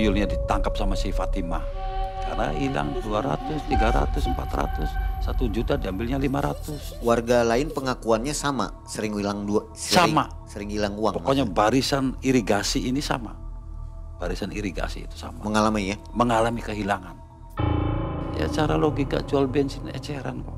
tuyulnya ditangkap sama si Fatimah. Karena hilang 200, 300, 400, 1 juta diambilnya 500. Warga lain pengakuannya sama, sering hilang sering hilang uang. Pokoknya barisan irigasi ini sama. Barisan irigasi itu sama. Mengalami ya? Mengalami kehilangan. Ya cara logika jual bensin eceran kok.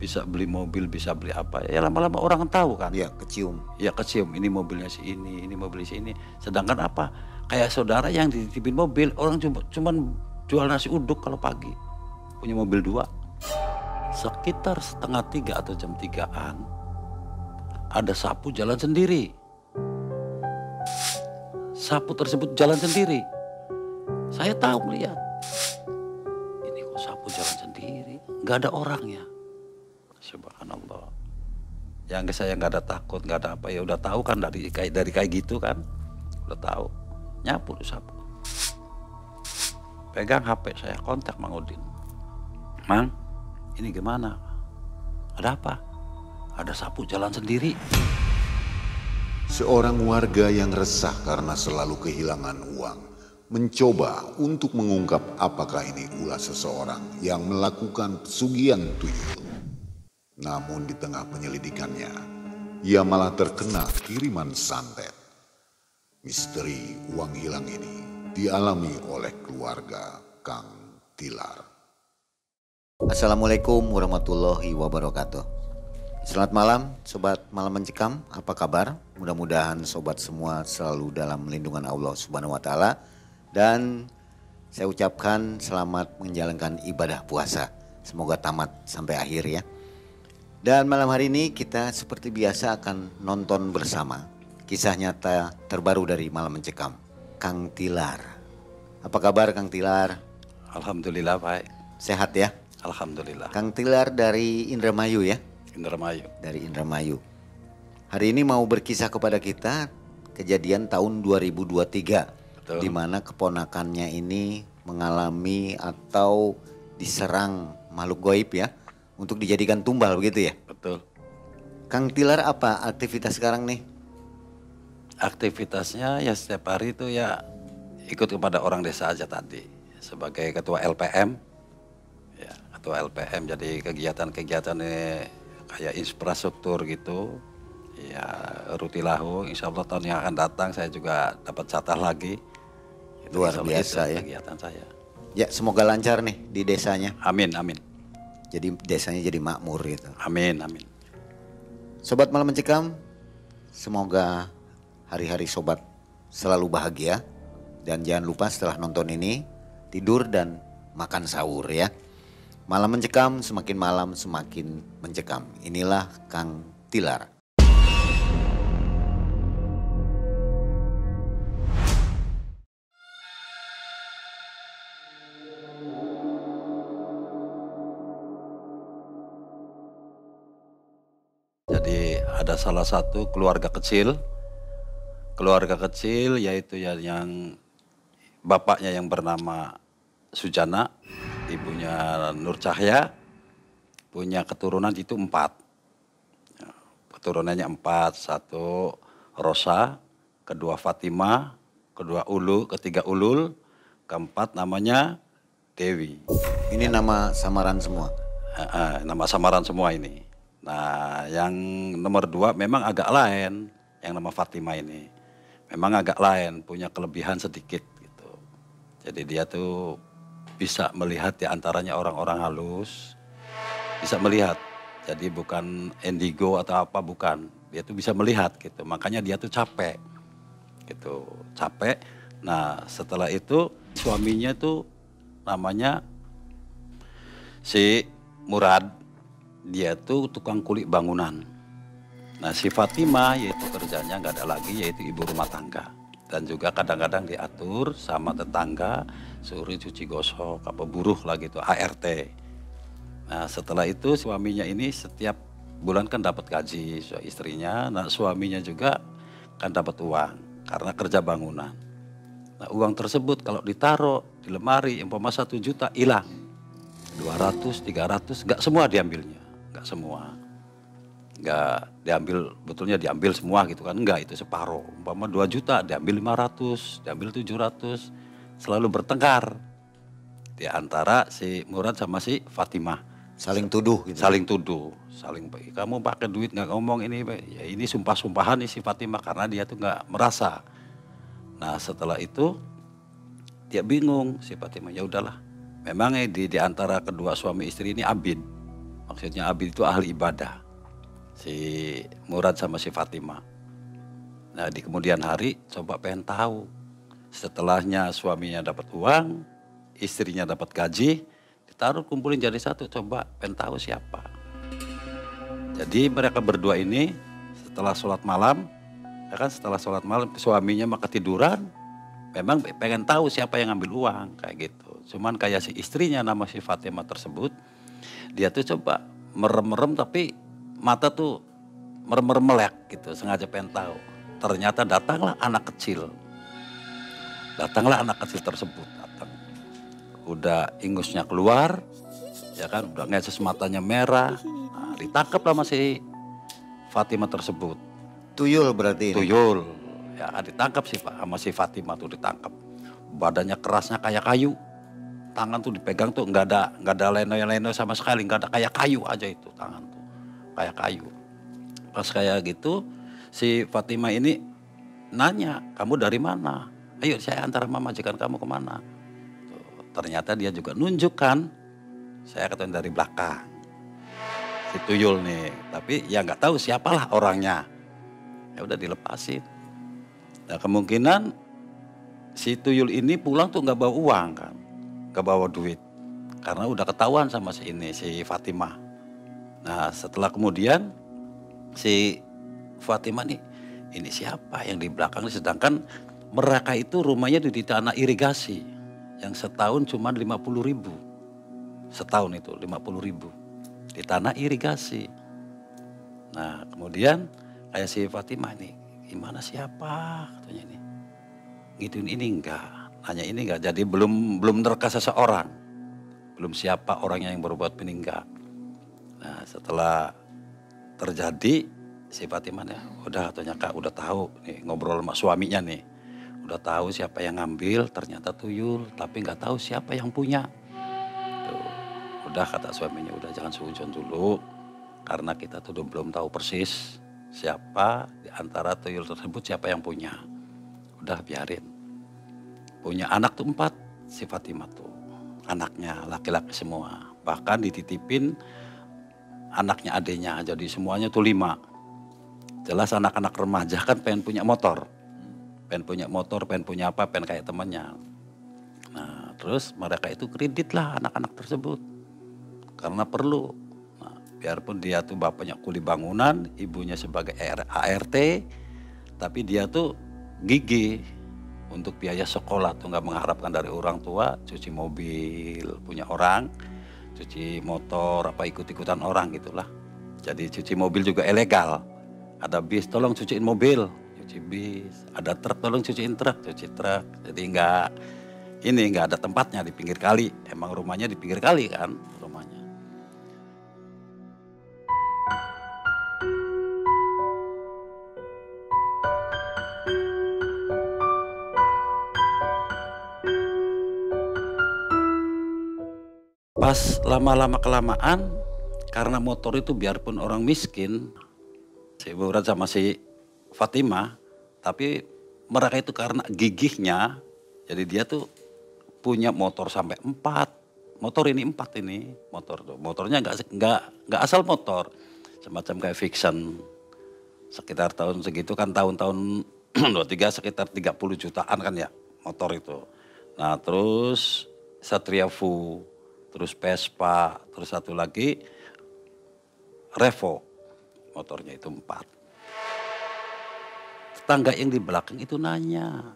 Bisa beli mobil, bisa beli apa. Ya lama-lama orang tahu kan. Iya, kecium. Ya kecium, ini mobilnya si ini mobil si ini. Sedangkan apa? Kayak saudara yang dititipin mobil, orang cuman jual nasi uduk kalau pagi. Punya mobil 2. Sekitar 2:30 atau jam 3-an, ada sapu jalan sendiri. Sapu tersebut jalan sendiri. Saya tahu melihat. Ini kok sapu jalan sendiri, nggak ada orangnya. Subhanallah. Yang saya nggak ada takut, nggak ada apa, ya udah tahu kan dari kayak gitu kan, udah tahu. Nyapu sapu. Pegang HP saya, kontak Mang Udin. Mang, ini gimana? Ada apa? Ada sapu jalan sendiri. Seorang warga yang resah karena selalu kehilangan uang mencoba untuk mengungkap apakah ini ulah seseorang yang melakukan pesugihan tuyul. Namun di tengah penyelidikannya, ia malah terkena kiriman santet. Misteri uang hilang ini dialami oleh keluarga Kang Tilar. Assalamualaikum warahmatullahi wabarakatuh. Selamat malam Sobat Malam Mencekam, apa kabar? Mudah-mudahan Sobat semua selalu dalam lindungan Allah Subhanahu wa Ta'ala. Dan saya ucapkan selamat menjalankan ibadah puasa. Semoga tamat sampai akhir ya. Dan malam hari ini kita seperti biasa akan nonton bersama kisah nyata terbaru dari Malam Mencekam, Kang Tilar. Apa kabar Kang Tilar? Alhamdulillah baik. Sehat ya? Alhamdulillah. Kang Tilar dari Indramayu ya? Indramayu. Dari Indramayu. Hari ini mau berkisah kepada kita kejadian tahun 2023. Betul. Di mana keponakannya ini mengalami atau diserang makhluk gaib ya. Untuk dijadikan tumbal begitu ya? Betul. Kang Tilar apa aktivitas sekarang nih? Aktivitasnya ya setiap hari itu ya ikut kepada orang desa aja tadi. Sebagai ketua LPM. Ya, ketua LPM, jadi kegiatan-kegiatan kayak infrastruktur gitu. Ya rutilahu, insya Allah tahun yang akan datang saya juga dapat jatah lagi. Itu Luar biasa ya. Kegiatan saya. Ya semoga lancar nih di desanya. Amin, amin. Jadi desanya jadi makmur gitu. Amin, amin. Sobat Malam Mencekam, semoga hari-hari sobat selalu bahagia. Dan jangan lupa setelah nonton ini, tidur dan makan sahur ya. Malam Mencekam, semakin malam semakin mencekam. Inilah Kang Tilar. Jadi ada salah satu keluarga kecil yaitu yang bapaknya yang bernama Sujana, ibunya Nur Cahya, punya keturunan itu 4. Ya, keturunannya 4, 1 Rosa, kedua Fatimah, kedua Ulu, ketiga Ulul, keempat namanya Dewi. Ini nama samaran semua? Nama samaran semua ini. Nah yang nomor 2 memang agak lain, yang nama Fatimah ini. Memang agak lain, punya kelebihan sedikit gitu. Jadi dia tuh bisa melihat di antaranya orang-orang halus, bisa melihat. Jadi bukan indigo atau apa, bukan. Dia tuh bisa melihat gitu, makanya dia tuh capek gitu, capek. Nah setelah itu suaminya tuh namanya si Murad. Dia tuh tukang kulik bangunan. Nah si Fatimah yaitu kerjanya nggak ada lagi, yaitu ibu rumah tangga. Dan juga kadang-kadang diatur sama tetangga, suruh cuci gosok, apa buruh lah gitu, ART. Nah setelah itu suaminya ini setiap bulan kan dapat gaji istrinya. Nah suaminya juga kan dapat uang karena kerja bangunan. Nah uang tersebut kalau ditaruh di lemari, umpama 1 juta hilang. 200, 300, nggak semua diambilnya. Enggak semua, enggak diambil, betulnya diambil semua gitu kan, enggak, itu separuh. Umpama 2 juta diambil 500, diambil 700, selalu bertengkar di antara si Murad sama si Fatimah. Saling tuduh gitu. Saling tuduh, kamu pakai duit nggak ngomong ini, ya ini sumpah-sumpahan nih si Fatimah karena dia tuh nggak merasa. Nah setelah itu dia bingung si Fatimah, ya udahlah. Memang di antara kedua suami istri ini abid, maksudnya abid itu ahli ibadah, si Murad sama si Fatimah. Nah di kemudian hari coba pengen tahu, setelahnya suaminya dapat uang, istrinya dapat gaji, ditaruh kumpulin jadi satu, coba pengen tahu siapa. Jadi mereka berdua ini setelah sholat malam, ya kan, setelah sholat malam suaminya mah ketiduran, memang pengen tahu siapa yang ngambil uang kayak gitu. Cuman kayak si istrinya nama si Fatimah tersebut, dia tuh coba merem-merem tapi mata tuh merem-merem melek gitu, sengaja pengen tahu. Ternyata datanglah anak kecil tersebut datang. Udah ingusnya keluar, ya kan, udah ngeses matanya merah. Nah, ditangkap lah si Fatimah tersebut. Tuyul berarti ini. Tuyul, ya kan, ditangkap sih Pak, sama si Fatimah tuh ditangkap. Badannya kerasnya kayak kayu, tangan tuh dipegang tuh nggak ada leno-leno sama sekali, nggak ada, kayak kayu aja itu tangan tuh, kayak kayu. Pas kayak gitu, si Fatimah ini nanya, kamu dari mana? Ayo saya antar majikan kamu kemana? Ternyata dia juga nunjukkan, saya katakan dari belakang. Si Tuyul nih, tapi ya nggak tahu siapalah orangnya. Ya udah dilepasin. Nah kemungkinan si Tuyul ini pulang tuh nggak bawa uang kan, nggak bawa duit, karena udah ketahuan sama si Fatimah. Nah setelah kemudian si Fatimah nih, ini siapa yang di belakang, sedangkan mereka itu rumahnya di tanah irigasi yang setahun cuma 50.000. Setahun itu 50.000 di tanah irigasi. Nah kemudian kayak si Fatimah nih, gimana siapa katanya ini, gituin ini enggak, nanya ini enggak, jadi belum terkasa seorang, belum siapa orangnya yang berbuat ini enggak. Nah setelah terjadi si Fatimah ya udah, katanya Kak udah tahu nih, ngobrol sama suaminya nih, udah tahu siapa yang ngambil, ternyata Tuyul, tapi nggak tahu siapa yang punya. Tuh, udah kata suaminya, udah jangan suujon dulu, karena kita tuh belum tahu persis siapa di antara Tuyul tersebut siapa yang punya. Udah biarin. Punya anak tuh 4 si Fatimah tuh, anaknya laki-laki semua, bahkan dititipin anaknya adenya, jadi semuanya tuh 5. Jelas anak-anak remaja kan pengen punya motor, pengen punya apa, pengen kayak temannya. Nah terus mereka itu kredit lah anak-anak tersebut, karena perlu. Nah, biarpun dia tuh bapaknya kuli bangunan, ibunya sebagai ART, tapi dia tuh gigih untuk biaya sekolah tuh, nggak mengharapkan dari orang tua, cuci mobil punya orang, cuci motor apa ikut-ikutan orang gitulah. Jadi cuci mobil juga ilegal. Ada bis, tolong cuciin mobil, cuci bis. Ada truk, tolong cuciin truk, cuci truk. Jadi nggak ada tempatnya di pinggir kali. Emang rumahnya di pinggir kali kan rumahnya. Pas lama-lama kelamaan, karena motor itu biarpun orang miskin, si Murad sama si Fatimah, tapi mereka itu karena gigihnya, jadi dia tuh punya motor sampai 4. Motor ini 4 ini motor tuh. Motornya nggak asal motor, semacam kayak fiction. Sekitar tahun segitu kan, tahun-tahun 23 sekitar 30 jutaan kan ya motor itu. Nah terus Satria Fu, terus Vespa, terus satu lagi Revo. Motornya itu 4. Tetangga yang di belakang itu nanya,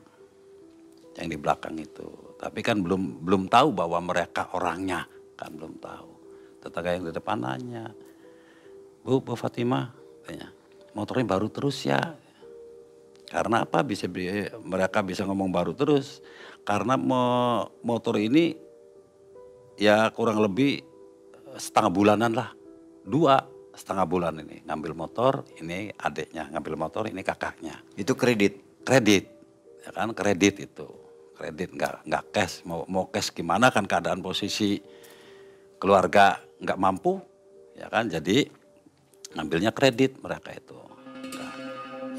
yang di belakang itu, tapi kan belum tahu bahwa mereka orangnya, kan belum tahu. Tetangga yang di depan nanya, Bu Fatimah, katanya, motornya baru terus ya? Karena apa mereka bisa ngomong baru terus? Karena motor ini ya kurang lebih setengah bulanan lah, 2,5 bulan ini ngambil motor, ini adiknya ngambil motor, ini kakaknya. Itu kredit? Kredit, ya kan, kredit itu. kredit, nggak cash. Mau cash gimana kan keadaan posisi keluarga nggak mampu, ya kan? Jadi ngambilnya kredit mereka itu. Nah,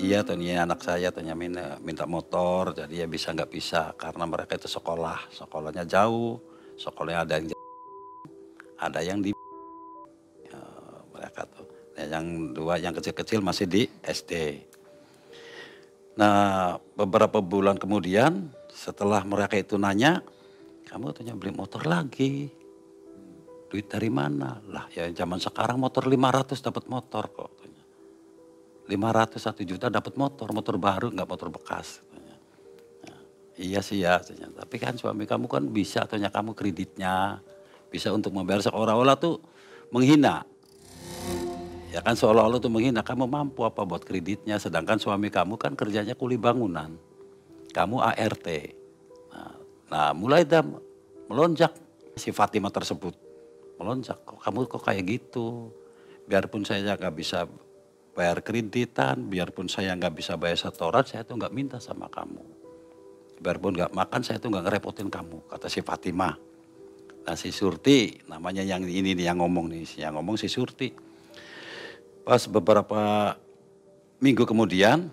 iya tanya anak saya tanya minta motor, jadi ya bisa nggak bisa karena mereka itu sekolahnya jauh, sekolahnya ada yang di mereka tuh. Nah, yang dua yang kecil-kecil masih di SD. Nah, beberapa bulan kemudian setelah mereka itu nanya, kamu tanya beli motor lagi. Duit dari mana? Lah ya zaman sekarang motor 500 dapat motor kok. 500 1 juta dapat motor baru nggak motor bekas. Nah, iya sih ya, tapi kan suami kamu kan bisa, tanya kamu kreditnya bisa untuk membayar, seolah-olah tuh menghina. Ya kan seolah-olah tuh menghina, kamu mampu apa buat kreditnya, sedangkan suami kamu kan kerjanya kuli bangunan, kamu ART. Nah mulai dah melonjak si Fatimah tersebut, melonjak, kamu kok kayak gitu, biarpun saya nggak bisa bayar kreditan, biarpun saya nggak bisa bayar setoran, saya tuh nggak minta sama kamu, biarpun nggak makan saya tuh nggak ngerepotin kamu, kata si Fatimah. Nah si Surti, namanya yang ini nih yang ngomong si Surti. Pas beberapa minggu kemudian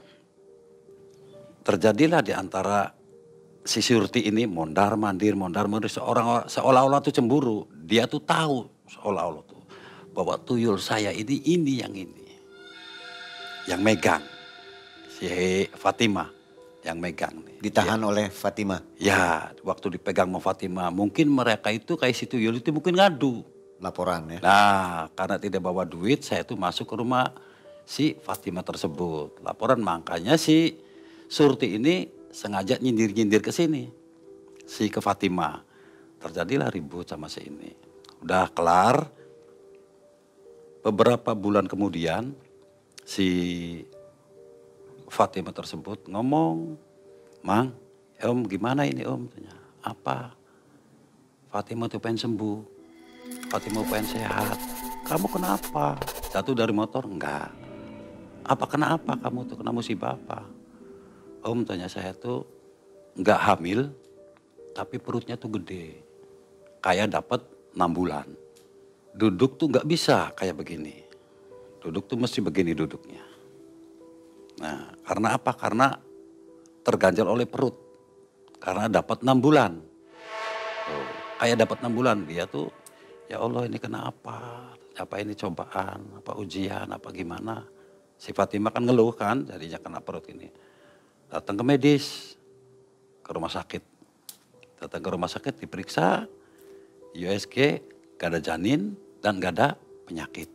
terjadilah di antara si Surti ini mondar mandir seolah-olah tuh cemburu. Dia tuh tahu seolah-olah tuh bahwa tuyul saya ini yang megang si Fatimah, yang megang nih. Ditahan oleh Fatimah. Ya, waktu dipegang sama Fatimah, mungkin mereka itu kayak si tuyul itu mungkin ngadu. Laporan ya. Nah, karena tidak bawa duit, saya tuh masuk ke rumah si Fatimah tersebut. Laporan, makanya si Surti ini sengaja nyindir-nyindir ke sini, ke Fatimah. Terjadilah ribut sama si ini. Udah kelar, beberapa bulan kemudian si Fatimah tersebut ngomong, Mang, Om gimana ini Om? Tanya, apa? Fatimah tuh pengen sembuh. Fatimah pengen sehat. Kamu kenapa? Jatuh dari motor? Enggak. Apa kenapa kamu tuh kena musibah apa? Om, tanya saya tuh enggak hamil, tapi perutnya tuh gede. Kayak dapat 6 bulan. Duduk tuh enggak bisa kayak begini. Duduk tuh mesti begini duduknya. Nah, karena apa? Karena terganjal oleh perut. Karena dapat 6 bulan. Tuh, kayak dapat 6 bulan. Dia tuh, ya Allah ini kenapa? Apa ini cobaan? Apa ujian? Apa gimana? Si Fatimah kan ngeluh kan, jadinya kena perut ini. Datang ke medis, ke rumah sakit. Datang ke rumah sakit diperiksa, USG, gak ada janin dan gak ada penyakit.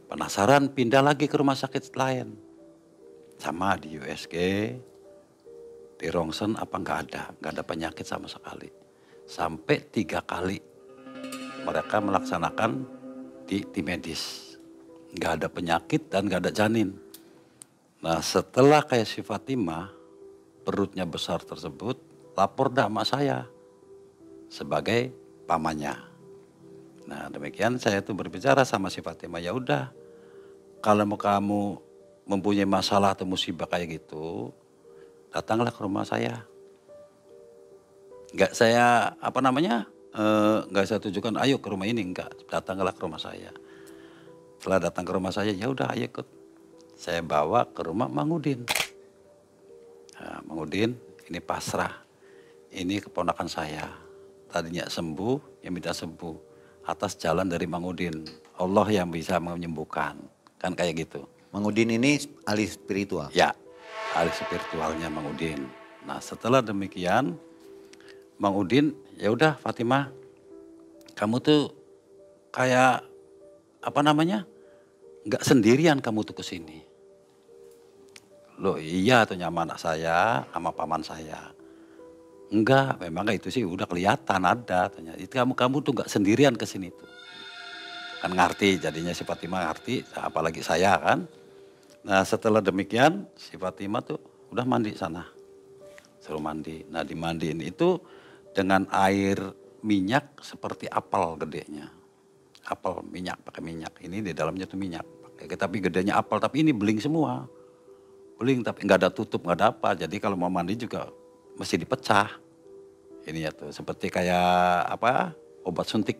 Penasaran pindah lagi ke rumah sakit lain. Sama di USG, di rongsen apa gak ada penyakit sama sekali. Sampai 3 kali mereka melaksanakan di medis. Gak ada penyakit dan gak ada janin. Nah setelah kayak si Fatimah, perutnya besar tersebut, lapor dah sama saya sebagai pamannya. Nah demikian saya tuh berbicara sama si Fatimah, ya udah kalau mau kamu mempunyai masalah atau musibah kayak gitu, datanglah ke rumah saya. Enggak saya enggak saya tujukan ayo ke rumah ini, enggak, datanglah ke rumah saya. Setelah datang ke rumah saya, ya udah ayo ikut. Saya bawa ke rumah Mang Udin. Nah, Mang Udin ini pasrah. Ini keponakan saya. Tadinya sembuh, yang minta sembuh. Atas jalan dari Mang Udin. Allah yang bisa menyembuhkan. Kan kayak gitu. Mang Udin ini ahli spiritual? Ya, ahli spiritualnya Mang Udin. Nah setelah demikian, Mang Udin, ya udah Fatimah, kamu tuh kayak nggak sendirian kamu tuh kesini. Loh iya tuh sama anak saya, sama paman saya. Enggak, memang itu sih udah kelihatan ada. Tanya, itu kamu tuh nggak sendirian kesini tuh. Kan ngerti, jadinya si Fatimah ngerti, apalagi saya kan. Nah setelah demikian, si Fatimah tuh udah mandi sana. Suruh mandi. Nah dimandiin itu dengan air minyak seperti apel gedenya. Apel minyak, pakai minyak. Ini di dalamnya tuh minyak. Tapi gedenya apel, tapi ini beling semua. Beling tapi nggak ada tutup, nggak ada apa. Jadi kalau mau mandi juga mesti dipecah. Ini ya tuh seperti kayak apa obat suntik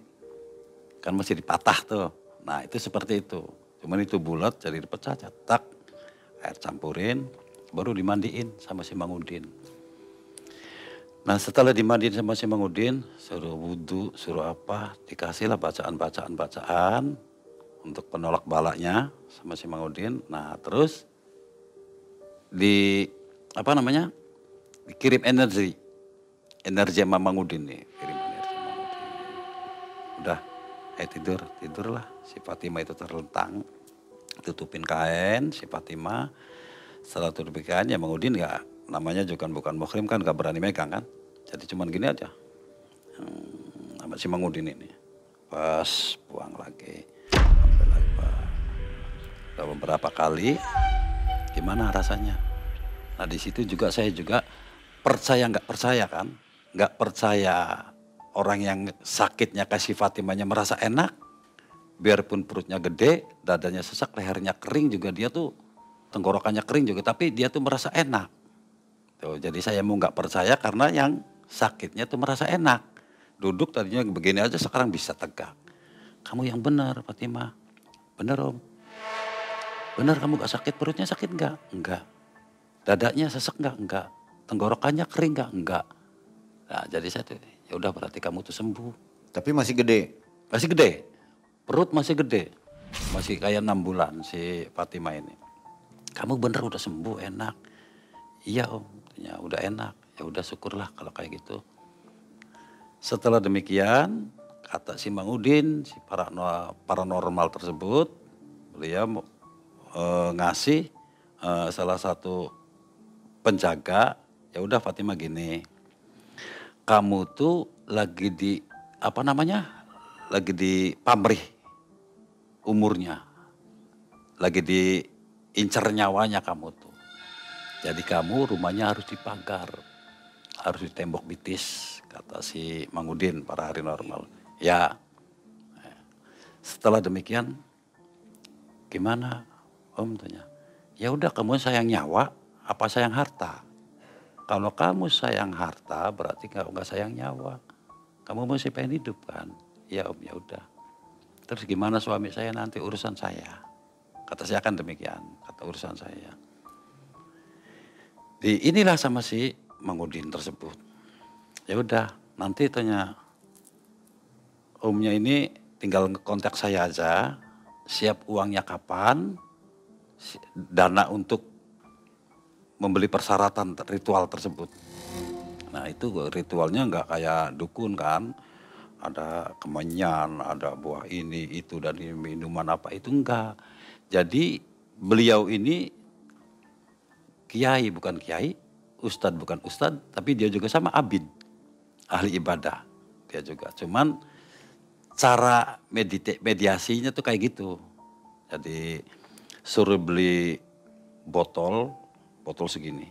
kan mesti dipatah tuh. Nah itu seperti itu. Cuman itu bulat jadi dipecah, cetak, air campurin, baru dimandiin sama si Mang Udin. Nah setelah dimandiin sama si Mang Udin, suruh wudhu, suruh apa, dikasihlah bacaan untuk penolak balaknya sama si Mang Udin. Nah terus dikirim energi sama Mang Udin nih, kirim energi sama Mang Udin. Udah, tidurlah. Si Fatimah itu terlentang, tutupin kain si Fatimah. Setelah tutupin kain ya Mang Udin namanya juga bukan muhrim kan, gak berani megang kan. Jadi cuman gini aja, sama si Mang Udin ini. Pas buang lagi, ambil lagi. Udah beberapa kali, gimana rasanya? Nah di situ juga saya percaya nggak percaya kan, nggak percaya orang yang sakitnya kasih Fatimahnya merasa enak, biarpun perutnya gede, dadanya sesak, lehernya kering juga dia tuh tenggorokannya kering juga, tapi dia tuh merasa enak. Tuh, jadi saya mau nggak percaya karena yang sakitnya tuh merasa enak, duduk tadinya begini aja sekarang bisa tegak. Kamu yang benar Fatimah, benar Om. Benar kamu gak sakit, perutnya sakit enggak? Enggak. Dadanya sesek enggak? Enggak. Tenggorokannya kering enggak? Enggak. Nah jadi saya tuh, ya udah berarti kamu tuh sembuh. Tapi masih gede. Masih gede. Perut masih gede. Masih kayak 6 bulan si Fatimah ini. Kamu bener udah sembuh, enak. Iya Om, ya udah enak. Ya udah syukurlah kalau kayak gitu. Setelah demikian, kata si Mang Udin, si paranormal tersebut, beliau ngasih salah satu penjaga, ya udah Fatimah gini, kamu tuh lagi di lagi di pamrih umurnya, lagi diincer nyawanya kamu tuh. Jadi kamu rumahnya harus dipagar, harus ditembok bitis, kata si Mang Udin para hari normal. Ya, setelah demikian gimana Om tanya? Ya udah kamu sayang nyawa apa sayang harta? Kalau kamu sayang harta berarti nggak sayang nyawa. Kamu masih pengen hidup kan? Ya Om, ya udah. Terus gimana suami saya nanti urusan saya? Kata saya kan demikian, kata urusan saya. Inilah sama si Mang Udin tersebut. Ya udah, nanti tanya Omnya ini tinggal kontak saya aja, siap uangnya kapan, dana untuk membeli persyaratan ritual tersebut. Nah itu ritualnya nggak kayak dukun kan, ada kemenyan, ada buah ini, itu, dan minuman apa, itu enggak. Jadi beliau ini kiai bukan kiai, ustadz bukan ustadz, tapi dia juga sama abid, ahli ibadah. Dia juga, cuman cara mediasinya tuh kayak gitu. Jadi suruh beli botol segini.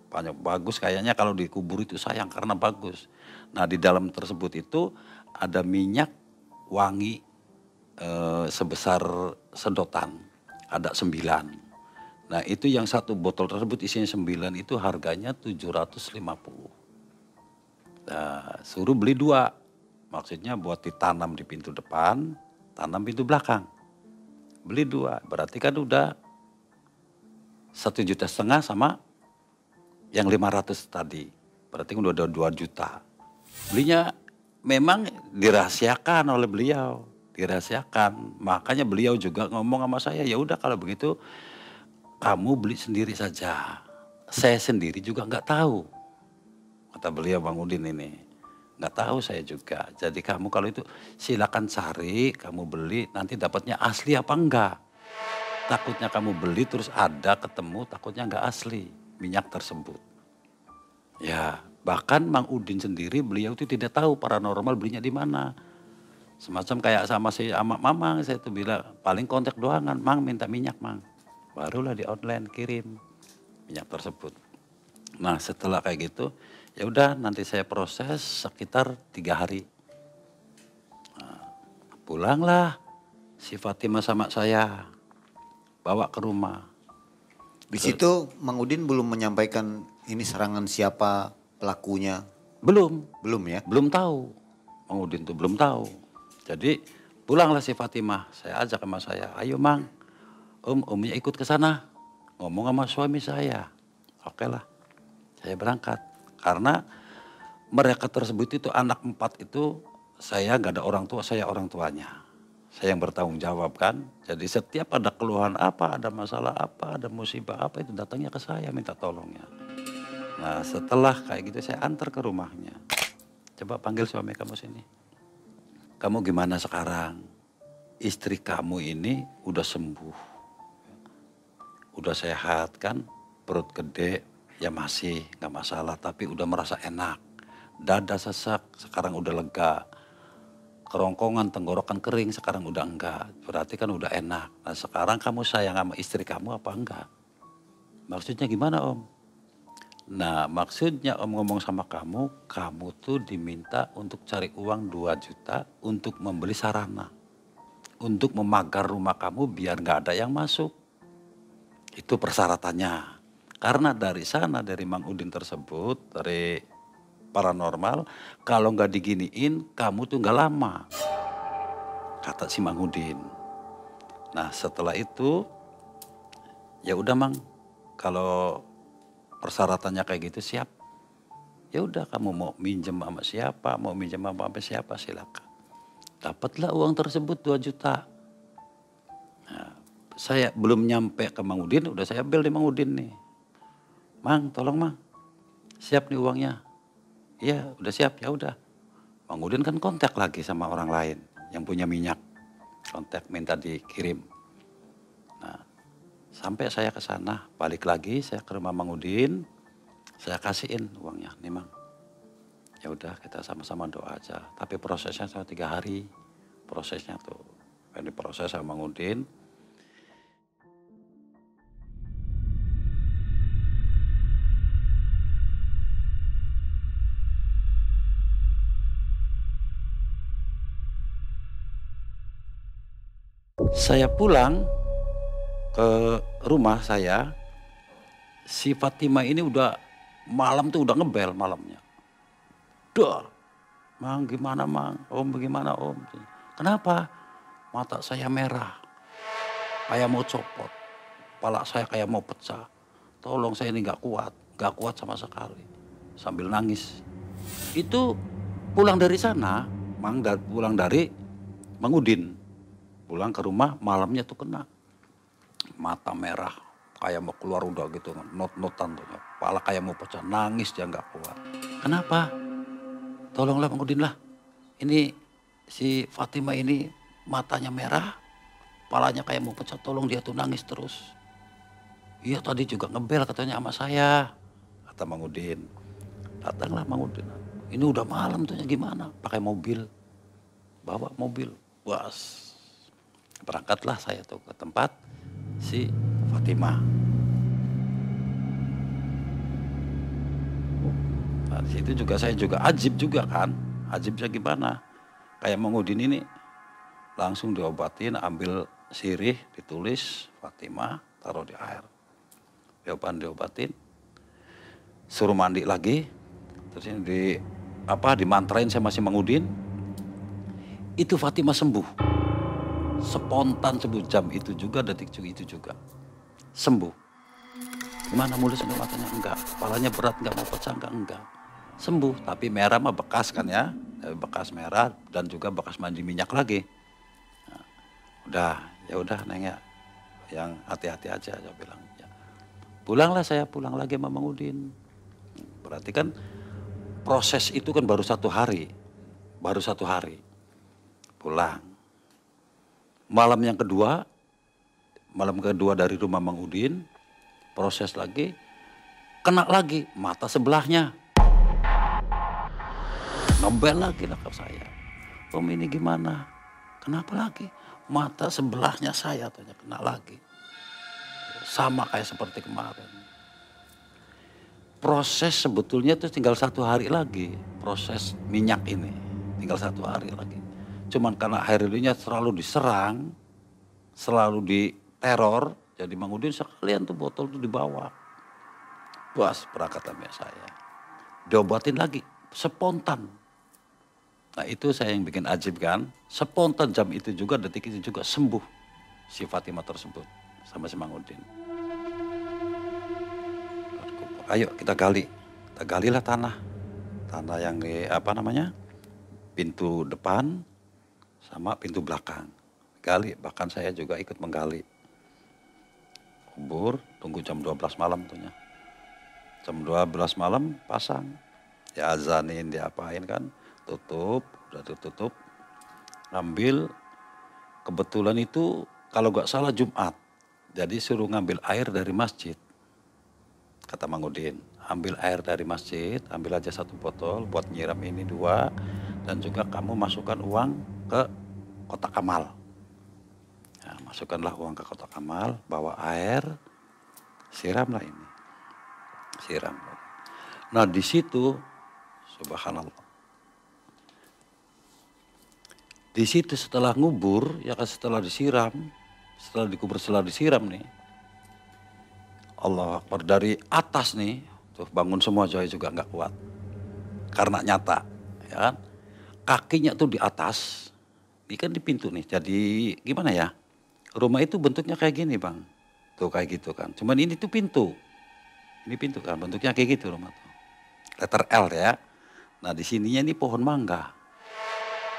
Banyak bagus kayaknya kalau dikubur itu sayang karena bagus. Nah di dalam tersebut itu ada minyak wangi sebesar sedotan. Ada 9. Nah itu yang satu botol tersebut isinya 9 itu harganya 750. Nah, suruh beli 2. Maksudnya buat ditanam di pintu depan, tanam pintu belakang. Beli 2, berarti kan udah 1,5 juta sama yang 500 tadi. Berarti kan udah 2 juta. Belinya memang dirahasiakan oleh beliau, dirahasiakan. Makanya beliau juga ngomong sama saya, ya udah kalau begitu kamu beli sendiri saja. Saya sendiri juga nggak tahu, kata beliau Bang Udin ini. Nggak tahu saya juga. Jadi kamu kalau itu silakan cari, kamu beli, nanti dapatnya asli apa enggak. Takutnya kamu beli terus ada ketemu, takutnya enggak asli minyak tersebut. Ya bahkan Mang Udin sendiri beliau itu tidak tahu paranormal belinya di mana. Semacam kayak sama si Mamang, saya tuh bilang paling kontak doangan, Mang minta minyak Mang. Barulah di online kirim minyak tersebut. Nah setelah kayak gitu, ya udah nanti saya proses sekitar 3 hari. Nah, pulanglah si Fatimah sama saya, bawa ke rumah. Di situ Mang Udin belum menyampaikan ini serangan siapa, pelakunya? Belum. Belum ya? Belum tahu. Mang Udin tuh belum tahu. Jadi pulanglah si Fatimah. Saya ajak sama saya, ayo Mang, omnya ikut ke sana. Ngomong sama suami saya. Oke lah, saya berangkat. Karena mereka tersebut itu anak 4 itu, saya gak ada orang tua, saya orang tuanya. Saya yang bertanggung jawab kan. Jadi setiap ada keluhan apa, ada masalah apa, ada musibah apa, itu datangnya ke saya minta tolongnya. Nah setelah kayak gitu saya antar ke rumahnya. Coba panggil suami kamu sini. Kamu gimana sekarang? Istri kamu ini udah sembuh. Udah sehat kan? Perut gede ya masih gak masalah. Tapi udah merasa enak. Dada sesak sekarang udah lega. Kerongkongan, tenggorokan kering sekarang udah enggak. Berarti kan udah enak. Nah sekarang kamu sayang sama istri kamu apa enggak? Maksudnya gimana Om? Nah maksudnya Om ngomong sama kamu, kamu tuh diminta untuk cari uang 2 juta untuk membeli sarana. Untuk memagar rumah kamu biar gak ada yang masuk. Itu persyaratannya. Karena dari sana, dari Mang Udin tersebut, dari paranormal, kalau gak diginiin kamu tuh gak lama. Kata si Mang Udin. Nah setelah itu, ya udah Mang, kalau persyaratannya kayak gitu siap. Ya udah kamu mau minjem sama siapa, mau minjem sama siapa silakan. Dapatlah uang tersebut 2 juta. Nah, saya belum nyampe ke Mang Udin, udah saya bel di Mang Udin nih. Mang, tolong Mang. Siap nih uangnya. Iya, udah siap. Ya udah. Mang Udin kan kontak lagi sama orang lain yang punya minyak. Kontak minta dikirim. Nah, sampai saya ke sana, balik lagi saya ke rumah Mang Udin, saya kasihin uangnya, nih Mang. Ya udah kita sama-sama doa aja. Tapi prosesnya sampai 3 hari, prosesnya tuh, ini proses sama Mang Udin. Saya pulang ke rumah saya, si Fatimah ini udah malam tuh udah ngebel malamnya. Dah, Mang gimana Mang? Om bagaimana Om? Kenapa? Mata saya merah, kayak mau copot. Kepala saya kayak mau pecah. Tolong saya ini gak kuat sama sekali. Sambil nangis. Itu pulang dari sana, pulang dari Mang Udin. Pulang ke rumah malamnya tuh kena. Mata merah, kayak mau keluar udah gitu, not-notan tuh. Kepala kayak mau pecah, nangis dia gak kuat. Kenapa? Tolonglah Mang Udin lah. Ini si Fatimah ini matanya merah, kepalanya kayak mau pecah, tolong dia tuh nangis terus. Iya tadi juga ngebel katanya sama saya, kata Mang Udin. Datanglah Mang Udin. Ini udah malam tuh gimana? Pakai mobil, bawa mobil, was. Berangkatlah saya tuh ke tempat si Fatimah. Nah, di situ juga saya juga ajib juga kan. Ajibnya gimana? Kayak Mang Udin ini langsung diobatin, ambil sirih, ditulis Fatimah, taruh di air. Diobatin, suruh mandi lagi, terus ini dimantrain sama si Mang Udin. Itu Fatimah sembuh. Spontan sembuh, jam itu juga, detik itu juga. Sembuh. Gimana mulus sampai matanya? Enggak. Kepalanya berat, enggak mau pecah, enggak. Sembuh, tapi merah mah bekas kan ya. Bekas merah dan juga bekas mandi minyak lagi. Nah, udah, ya udah Neng ya. Yang hati-hati aja, saya bilang. Ya. Pulanglah saya, pulang lagi sama Mang Udin. Berarti kan proses itu kan baru 1 hari. Baru 1 hari. Pulang. Malam kedua dari rumah Mang Udin, proses lagi, kena lagi mata sebelahnya. Ngebel lagi lah ke saya. Om ini gimana? Kenapa lagi? Mata sebelahnya saya tanya kena lagi. Sama kayak seperti kemarin. Proses sebetulnya itu tinggal 1 hari lagi. Proses minyak ini tinggal 1 hari lagi. Cuman karena Hairudinnya selalu diserang, selalu diteror, jadi Mang Udin sekalian tuh botol tuh dibawa. Puas berangkat sama saya. diobatin lagi, spontan. Nah itu saya yang bikin ajib kan, spontan jam itu juga, detik itu juga sembuh si Fatimah tersebut sama si Mang Udin. Ayo kita galilah tanah yang di pintu depan sama pintu belakang. Gali, bahkan saya juga ikut menggali. Kubur, tunggu jam 12 malam tuhnya. Jam 12 malam pasang. Ya azanin, diapain kan. Tutup, udah ditutup. Ngambil, kebetulan itu kalau gak salah Jumat. Jadi suruh ngambil air dari masjid. Kata Mang Udin, ambil air dari masjid, ambil aja 1 botol buat nyiram ini 2. Dan juga kamu masukkan uang ke kotak amal. Ya, masukkanlah uang ke kotak amal, bawa air, siramlah ini. Siram. Nah di situ, subhanallah. Di situ setelah ngubur, ya kan setelah disiram, setelah dikubur, setelah disiram nih. Allah Akbar, dari atas nih, tuh bangun semua Joy juga nggak kuat. Karena nyata, ya kan. Kakinya tuh di atas, ini kan di pintu nih, jadi gimana ya. Rumah itu bentuknya kayak gini Bang, tuh kayak gitu kan. Cuman ini tuh pintu, ini pintu kan, bentuknya kayak gitu rumah tuh. Letter L ya. Nah di sininya ini pohon mangga.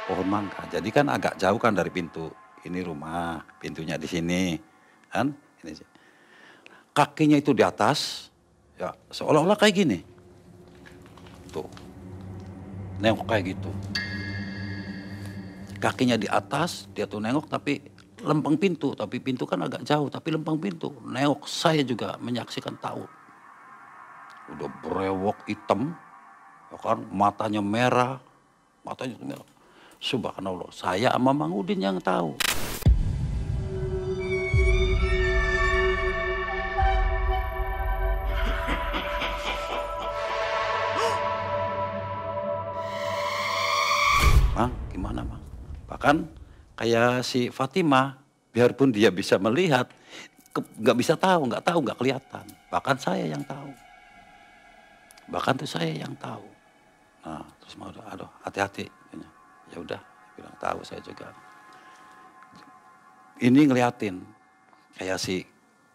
Pohon mangga. Jadi kan agak jauh kan dari pintu. Ini rumah, pintunya di sini. Kan? Ini sih. Kakinya itu di atas. Ya, seolah-olah kayak gini. Tuh. Nengok kayak gitu. Kakinya di atas, dia tuh nengok tapi lempeng pintu. Tapi pintu kan agak jauh, tapi lempeng pintu. Nengok, saya juga menyaksikan tahu. Udah brewok hitam. Ya kan? Matanya merah. Matanya itu merah. Subhanallah, saya sama Mang Udin yang tahu. Mang, gimana Mang? Bahkan kayak si Fatimah, biarpun dia bisa melihat, nggak bisa tahu, nggak kelihatan. Bahkan saya yang tahu. Bahkan tuh saya yang tahu. Nah, terus mau aduh, hati-hati. Ya udah, bilang tahu saya juga. Ini ngeliatin kayak si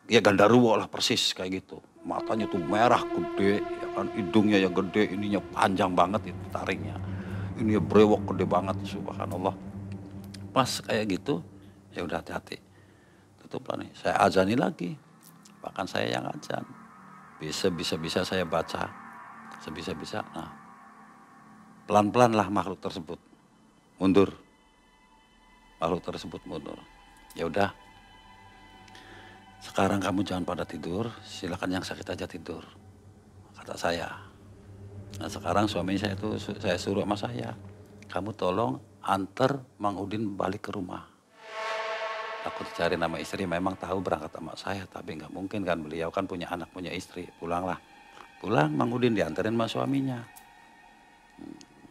ya Gandarwo lah persis kayak gitu. Matanya tuh merah gede, ya kan, hidungnya yang gede, ininya panjang banget itu taringnya. Ini brewok gede banget, subhanallah. Pas kayak gitu, ya udah hati-hati. Tutuplah nih, saya azani lagi. Bahkan saya yang azan. Bisa saya baca, sebisa-bisa. Nah, pelan-pelan lah makhluk tersebut mundur. Makhluk tersebut mundur. Ya udah. Sekarang kamu jangan pada tidur, silakan yang sakit aja tidur. Kata saya. Nah sekarang suami saya itu saya suruh sama saya. Kamu tolong antar Mang Udin balik ke rumah. Takut cari nama istri, memang tahu berangkat sama saya. Tapi nggak mungkin kan, beliau kan punya anak, punya istri. Pulanglah. Pulang Mang Udin diantarin sama suaminya.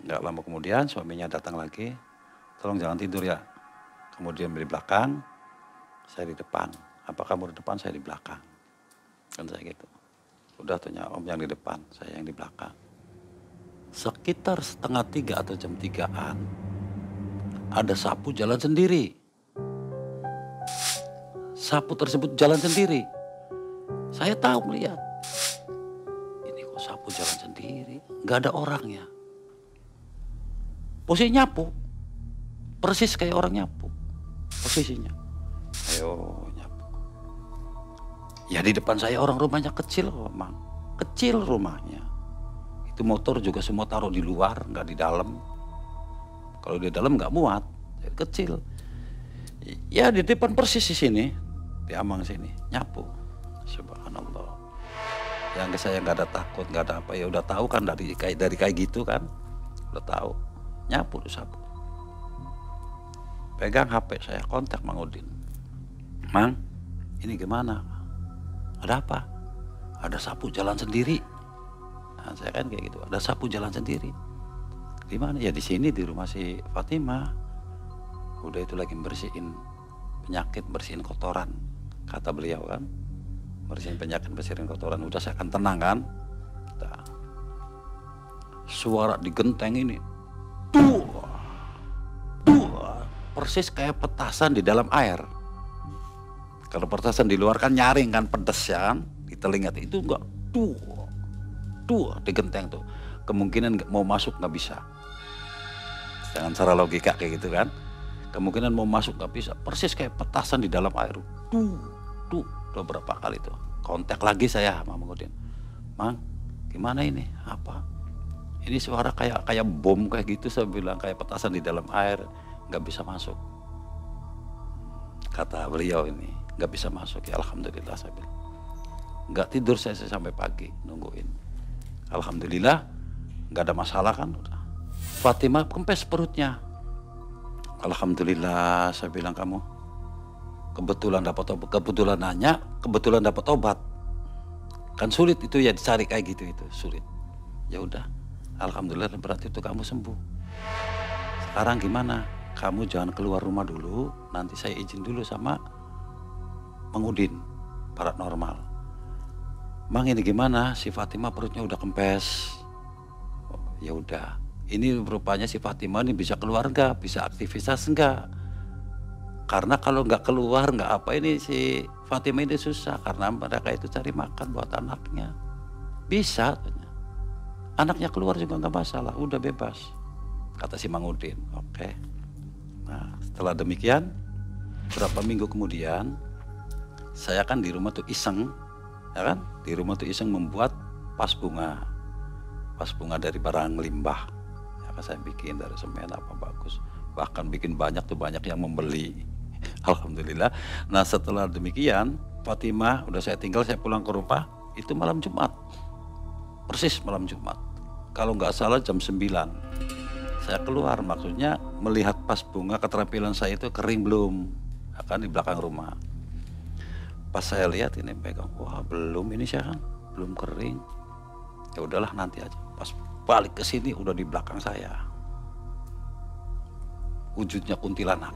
Nggak lama kemudian suaminya datang lagi, tolong jangan tidur ya. Kemudian di belakang, saya di depan. Apa kamu di depan, saya di belakang. Kan saya gitu. Udah tanya om yang di depan, saya yang di belakang. Sekitar 2:30 atau jam 3-an, ada sapu jalan sendiri. Sapu tersebut jalan sendiri. Saya tahu melihat. Ini kok sapu jalan sendiri, nggak ada orangnya. Posisi nyapu, persis kayak orang nyapu, posisinya. Ayo nyapu. Ya di depan saya orang rumahnya kecil, Mang. Kecil rumahnya. Itu motor juga semua taruh di luar, nggak di dalam. Kalau di dalam nggak muat, jadi kecil. Ya di depan persis di sini, di Amang sini, nyapu. Subhanallah. Yang saya nggak ada takut, nggak ada apa, ya udah tahu kan dari kayak gitu kan, udah tahu. Nyapu tuh sapu. Pegang HP saya, kontak Mang Udin. Mang, ini gimana? Ada apa? Ada sapu jalan sendiri. Nah, saya kan kayak gitu, ada sapu jalan sendiri. Di mana? Ya di sini, di rumah si Fatimah. Udah itu lagi bersihin penyakit, bersihin kotoran. Kata beliau kan, bersihin penyakit, bersihin kotoran. Udah saya akan tenang kan. Nah, suara di genteng ini, duh, duh, persis kayak petasan di dalam air. Kalau petasan di luar kan nyaring kan, pedes ya kan, di telinga itu enggak, duh, di genteng tuh. Kemungkinan mau masuk nggak bisa. Dengan cara logika kayak gitu kan, kemungkinan mau masuk nggak bisa. Persis kayak petasan di dalam air. Duh, udah berapa kali tuh. Kontak lagi saya sama Mang Udin. Mang, gimana ini? Apa? Ini suara kayak bom kayak gitu, saya bilang kayak petasan di dalam air, nggak bisa masuk. Kata beliau ini, nggak bisa masuk. Ya alhamdulillah saya bilang. Nggak tidur saya sampai pagi nungguin. Alhamdulillah, nggak ada masalah kan. Fatimah kempes perutnya. Alhamdulillah saya bilang, kamu kebetulan dapat obat, kebetulan nanya, kebetulan dapat obat. Kan sulit itu ya dicari kayak gitu, itu sulit. Ya udah, alhamdulillah berarti itu kamu sembuh. Sekarang gimana? Kamu jangan keluar rumah dulu, nanti saya izin dulu sama Mang Udin, paranormal. Mang, ini gimana? Si Fatimah perutnya udah kempes. Oh, ya udah. Ini rupanya si Fatimah ini bisa keluar nggak? Bisa aktivitas nggak? Karena kalau nggak keluar, nggak apa, ini si Fatimah ini susah. Karena mereka itu cari makan buat anaknya. Bisa. Anaknya keluar juga nggak masalah, udah bebas. Kata si Mang Udin. Oke. Nah, setelah demikian, berapa minggu kemudian, saya kan di rumah tuh iseng. Ya kan? Di rumah tuh iseng membuat pas bunga. Pas bunga dari barang limbah. Saya bikin dari semen apa bagus, bahkan bikin banyak tuh, banyak yang membeli. Alhamdulillah. Nah setelah demikian, Fatimah udah saya tinggal, saya pulang ke rumah itu malam Jumat, persis malam Jumat, kalau nggak salah jam 9 saya keluar, maksudnya melihat pas bunga keterampilan saya itu kering belum, akan di belakang rumah. Pas saya lihat ini pegang, wah belum, ini saya kan belum kering. Ya udahlah nanti aja. Pas balik ke sini udah di belakang saya. Wujudnya kuntilanak.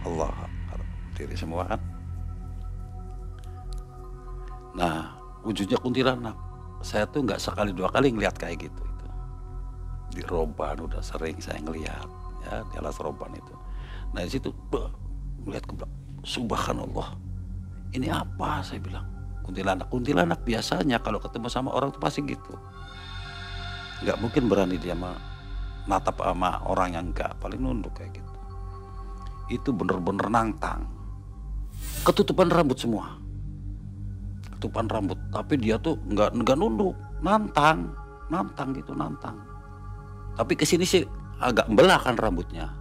Allah Akbar. Diri semua kan. Nah, wujudnya kuntilanak. Saya tuh nggak sekali dua kali ngeliat kayak gitu itu. Di Roban udah sering saya ngeliat, ya di alas Roban itu. Nah di situ melihat ke belakang. Subhanallah. Ini apa? Saya bilang. Kuntilanak biasanya kalau ketemu sama orang tuh pasti gitu. Nggak mungkin berani dia natap sama orang yang enggak, paling nunduk kayak gitu. Itu bener-bener nantang. Ketutupan rambut semua. Ketutupan rambut, tapi dia tuh nggak nunduk, nantang gitu, nantang. Tapi kesini sih agak belah kan rambutnya.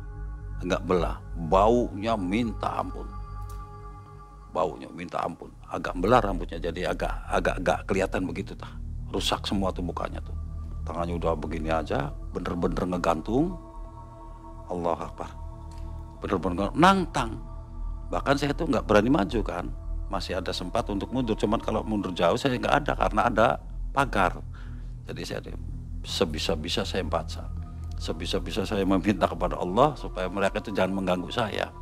Agak belah, baunya minta ampun. Agak belah rambutnya, jadi agak kelihatan begitu tah. Rusak semua tuh mukanya tuh. Tangannya udah begini aja, bener-bener ngegantung. Allah Akbar. Bener-bener nantang. Bahkan saya tuh nggak berani maju kan. Masih ada sempat untuk mundur, cuman kalau mundur jauh saya nggak ada karena ada pagar. Jadi saya sebisa-bisa saya baca. Sebisa-bisa saya meminta kepada Allah supaya mereka itu jangan mengganggu saya.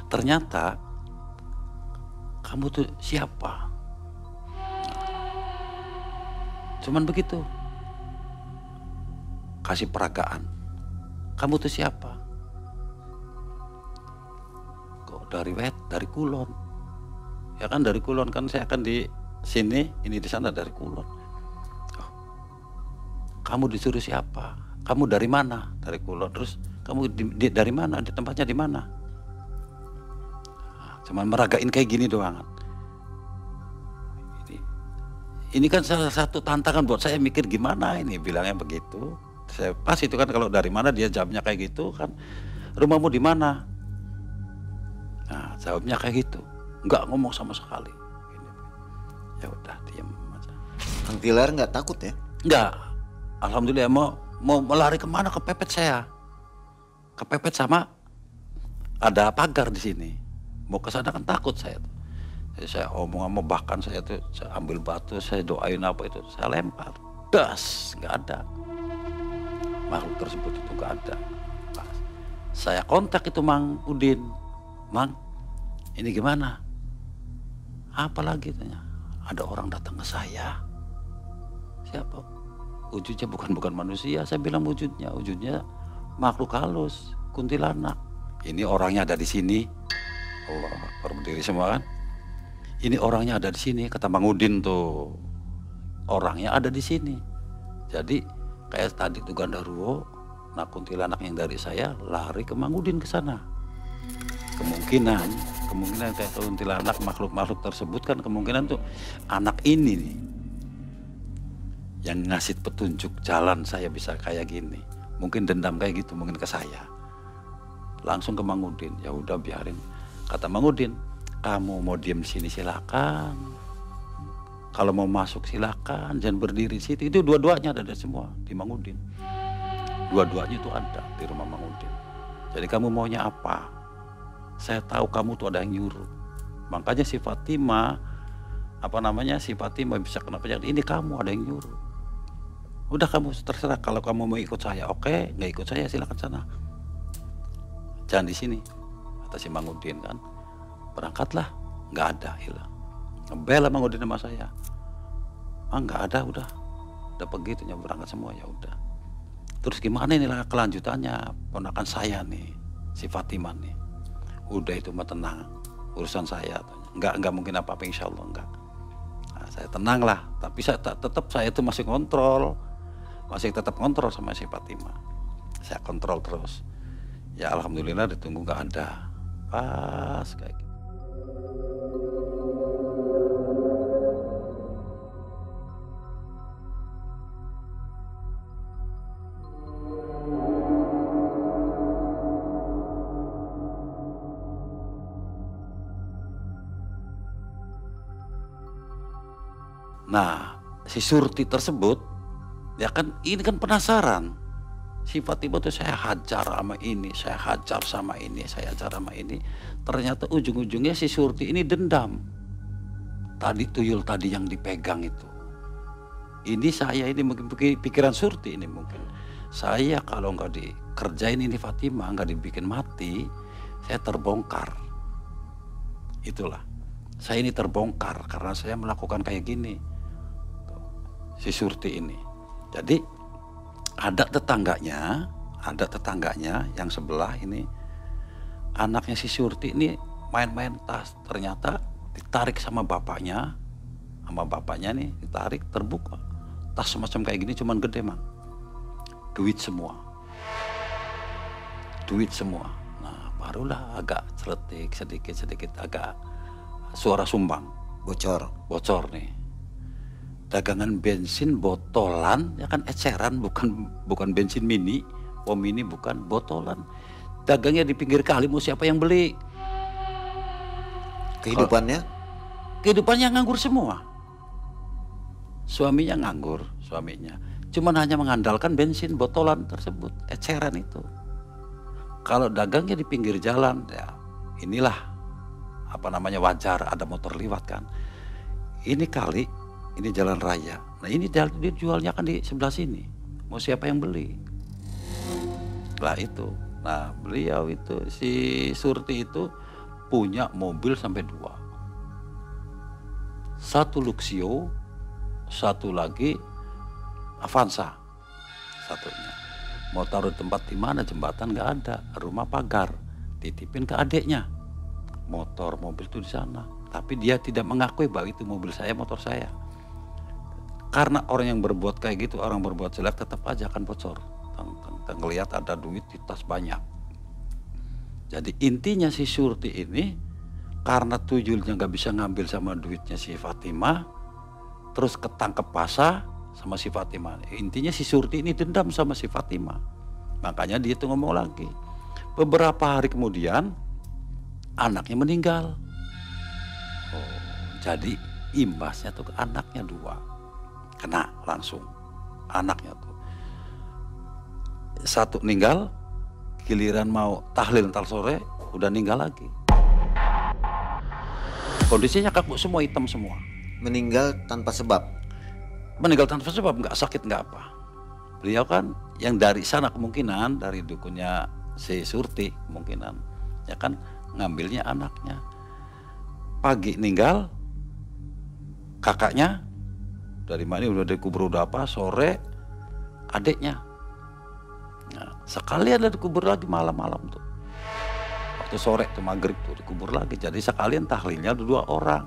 Ternyata kamu tuh siapa? Cuman begitu. Kasih peragaan. Kamu tuh siapa? Kok dari Kulon? Ya kan dari Kulon kan, saya akan di sini, ini di sana dari Kulon. Oh, kamu disuruh siapa? Kamu dari mana? Dari Kulon. Terus kamu dari mana? Di tempatnya di mana? Cuman meragain kayak gini doang. Ini kan salah satu tantangan buat saya, mikir gimana ini bilangnya begitu. Saya pas itu kan, kalau dari mana dia jawabnya kayak gitu kan. Rumahmu di mana? Nah, jawabnya kayak gitu. Enggak ngomong sama sekali. Ya udah diam aja. Kang Tilar nggak takut ya? Enggak. Alhamdulillah, mau melari kemana, kepepet saya. Kepepet sama ada pagar di sini. Mau ke sana kan takut saya tuh. Jadi saya omong sama, bahkan saya tuh saya ambil batu, saya doain apa itu, saya lempar. Das, nggak ada. Makhluk tersebut itu nggak ada. Pas saya kontak itu Mang Udin. Mang, ini gimana? Apa lagi tanya? ada orang datang ke saya. Siapa? Wujudnya bukan manusia. Saya bilang wujudnya makhluk halus, kuntilanak. Ini orangnya ada di sini. Allah Akbar, berdiri semua kan. Ini orangnya ada di sini, kata Bang Udin tuh. Orangnya ada di sini. Jadi kayak tadi tuh Gandarwo, nah kuntilanak yang dari saya lari ke Bang Udin ke sana. Kemungkinan kayak kuntilanak makhluk-makhluk tersebut kan kemungkinan tuh anak ini nih yang ngasih petunjuk jalan saya bisa kayak gini. Mungkin dendam kayak gitu mungkin ke saya. Langsung ke Bang Udin, ya udah biarin. Kata Bang Udin, kamu mau diem di sini silakan. Kalau mau masuk silakan, jangan berdiri di situ. Itu dua-duanya ada semua di Bang Udin. Dua-duanya itu ada di rumah Bang Udin. Jadi kamu maunya apa? Saya tahu kamu tuh ada yang nyuruh. Makanya si Fatima, si Fatima bisa kenapa jadi ini kamu ada yang nyuruh. Udah kamu terserah, kalau kamu mau ikut saya oke, nggak ikut saya silakan sana. Jangan di sini, kata si Bang Udin kan. Berangkatlah, nggak ada, hilang. Ngebel Bang Udin sama saya. Nggak ada, udah begitu berangkat semua, ya udah. Terus gimana ini kelanjutannya ponakan saya nih, si Fatima nih. Udah itu mah tenang, urusan saya. Nggak mungkin apa-apa, insya Allah enggak. Nah, saya tenang lah, tapi tetap saya itu masih tetap kontrol sama si Fatima. Saya kontrol terus. Ya alhamdulillah ditunggu nggak ada. Pas kayak gitu. Nah, si Surti tersebut, ya kan ini kan penasaran. Si Fatima tuh saya hajar sama ini, saya hajar sama ini, saya hajar sama ini. Ternyata ujung-ujungnya si Surti ini dendam. Tadi tuyul tadi yang dipegang itu. Ini saya ini mungkin pikiran Surti ini mungkin. Saya kalau nggak dikerjain ini Fatima, nggak dibikin mati, saya terbongkar. Itulah. Saya ini terbongkar karena saya melakukan kayak gini. Si Surti ini. Jadi ada tetangganya yang sebelah ini, anaknya si Surti ini main-main tas, ternyata ditarik sama bapaknya nih, ditarik, terbuka tas semacam kayak gini, cuman gede Mang, duit semua. Nah barulah agak celetik sedikit agak suara sumbang, bocor nih. Dagangan bensin botolan, ya kan eceran, bukan bensin mini, pom mini bukan, botolan. Dagangnya di pinggir kali, mau siapa yang beli? Kehidupannya nganggur semua. Suaminya nganggur, cuman hanya mengandalkan bensin botolan tersebut, eceran itu. Kalau dagangnya di pinggir jalan, ya inilah wajar, ada motor lewat kan. Ini jalan raya. Nah ini dia jualnya kan di sebelah sini. Mau siapa yang beli? Lah itu. Nah beliau itu, si Surti itu punya mobil sampai 2. Satu Luxio, satu lagi Avanza. Satunya. Mau taruh tempat di mana, jembatan nggak ada, rumah pagar, titipin ke adiknya. Mobil itu di sana. Tapi dia tidak mengakui bahwa itu mobil saya, motor saya. Karena orang yang berbuat kayak gitu, orang berbuat jelek tetap aja akan bocor. Ngelihat ada duit di tas banyak. Jadi intinya si Surti ini, karena tuyulnya nggak bisa ngambil sama duitnya si Fatima, terus ketangkep pasah sama si Fatima. Intinya si Surti ini dendam sama si Fatima. Makanya dia tuh ngomong lagi. Beberapa hari kemudian anaknya meninggal. Jadi imbasnya tuh ke anaknya 2. Kena langsung anaknya tuh. Satu meninggal, giliran mau tahlil ntar sore udah meninggal lagi. Kondisinya kaku semua, hitam semua. Meninggal tanpa sebab, nggak sakit nggak apa. Beliau kan yang dari sana kemungkinan dari dukunnya si Surti kemungkinan, ya kan ngambilnya anaknya. Pagi meninggal, kakaknya dari mana udah dikubur udah apa, sore adiknya. Nah, sekalian ada dikubur lagi malam-malam tuh. Waktu sore tuh maghrib tuh dikubur lagi. Jadi sekalian tahlilnya ada 2 orang.